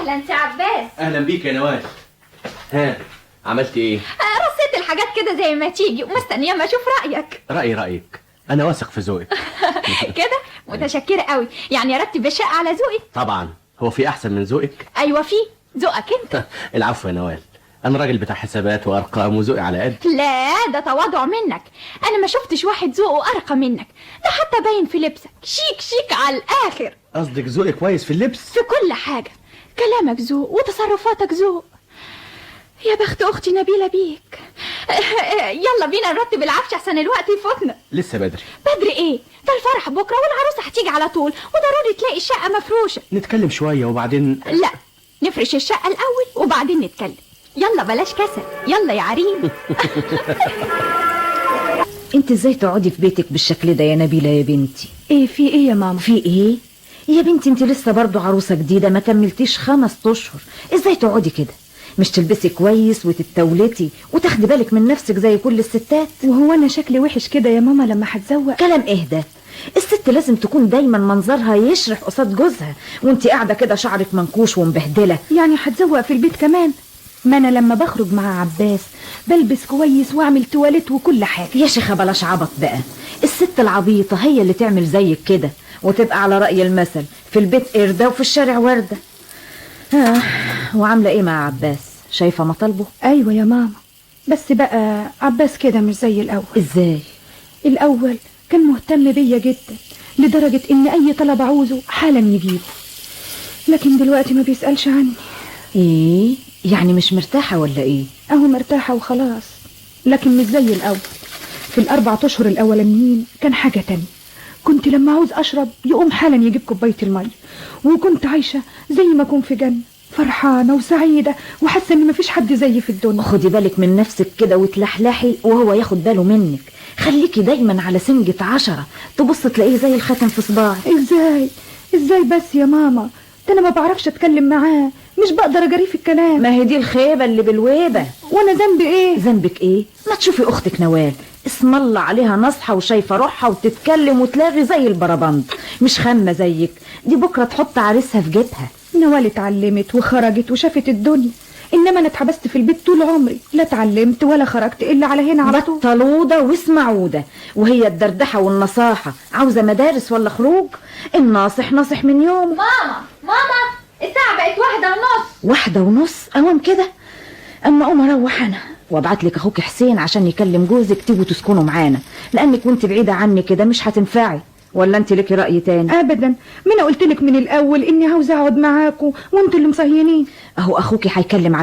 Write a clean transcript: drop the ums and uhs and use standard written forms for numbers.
اهلا سي عباس. اهلا بيك يا نوال. ها عملت ايه؟ رصيت الحاجات كده زي ما تيجي ومستنيه ما اشوف رايك. رايك انا واثق في ذوقك. كده متشكره قوي. يعني ارتب الشقه على ذوقي؟ طبعا، هو في احسن من ذوقك؟ ايوه في ذوقك انت. العفو يا نوال، انا راجل بتاع حسابات وارقام وذوقي على قد. لا ده تواضع منك، انا ما شفتش واحد ذوقه ارقى منك، ده حتى باين في لبسك شيك شيك على الاخر. قصدك ذوقي كويس في اللبس؟ في كل حاجه، كلامك ذوق وتصرفاتك ذوق. يا بخت اختي نبيله بيك. يلا بينا نرتب العفش عشان الوقت يفوتنا. لسه بدري. بدري ايه؟ ده الفرح بكره والعروسه هتيجي على طول، وضروري تلاقي الشقه مفروشه. نتكلم شويه وبعدين. لا، نفرش الشقه الاول وبعدين نتكلم. يلا بلاش كسل، يلا يا عريم. انت ازاي تقعدي في بيتك بالشكل ده يا نبيله يا بنتي؟ ايه في ايه يا ماما؟ في ايه يا بنتي؟ انت لسه برضو عروسه جديده، ما كملتيش 5 اشهر. ازاي تقعدي كده؟ مش تلبسي كويس وتتولتي وتاخدي بالك من نفسك زي كل الستات؟ وهو انا شكلي وحش كده يا ماما لما هتزوق؟ كلام اهدى. الست لازم تكون دايما منظرها يشرح قصاد جوزها، وانت قاعده كده شعرك منكوش ومبهدله. يعني هتزوق في البيت كمان؟ ما انا لما بخرج مع عباس بلبس كويس واعمل تواليت وكل حاجه. يا شيخه بلاش عبط بقى. الست العبيطه هي اللي تعمل زيك كده وتبقى على رأي المثل، في البيت قردة وفي الشارع وردة. وعامله ايه مع عباس؟ شايفه مطالبه؟ ايوه يا ماما، بس بقى عباس كده مش زي الاول. ازاي؟ الاول كان مهتم بيا جدا لدرجه ان اي طلب عاوزه حالا نجيبه، لكن دلوقتي ما بيسالش عني. ايه يعني مش مرتاحه ولا ايه؟ اهو مرتاحه وخلاص، لكن مش زي الاول. في ال4 اشهر الاولانيين كان حاجه تانية. كنت لما عاوز اشرب يقوم حالا يجيب كوبايه الميه، وكنت عايشه زي ما اكون في جنه، فرحانه وسعيده وحاسه ان مفيش حد زيي في الدنيا. خدي بالك من نفسك كده وتلحلحي وهو ياخد باله منك. خليكي دايما على سنجة 10، تبص تلاقيه زي الختم في صباعك. ازاي بس يا ماما؟ ده انا ما بعرفش اتكلم معاه، مش بقدر اجريه في الكلام. ما هي دي الخيبه اللي بالويبه. وانا ذنبي ايه؟ ذنبك ايه؟ ما تشوفي اختك نوال، اسم الله عليها نصحة وشايفة روحها وتتكلم وتلاغي زي البربند، مش خامة زيك. دي بكرة تحط عريسها في جيبها. نوال اتعلمت وخرجت وشافت الدنيا، انما انا اتحبست في البيت طول عمري، لا اتعلمت ولا خرجت الا على هنا على طول. بطلوده واسمعوده، وهي الدردحة والنصاحة عاوزة مدارس ولا خروج؟ الناصح ناصح من يوم. ماما الساعة بقت 1:30. 1:30 اوام كده؟ اما اقوم اروح انا وابعت لك اخوك حسين عشان يكلم جوزك تيجوا تسكنوا معانا، لانك وانت بعيده عني كده مش هتنفعي. ولا انت ليكي راي تاني؟ ابدا، ما انا قلت لك من الاول اني عاوزه اقعد معاكم وانتوا اللي مصهينين. اهو اخوكي هيكلم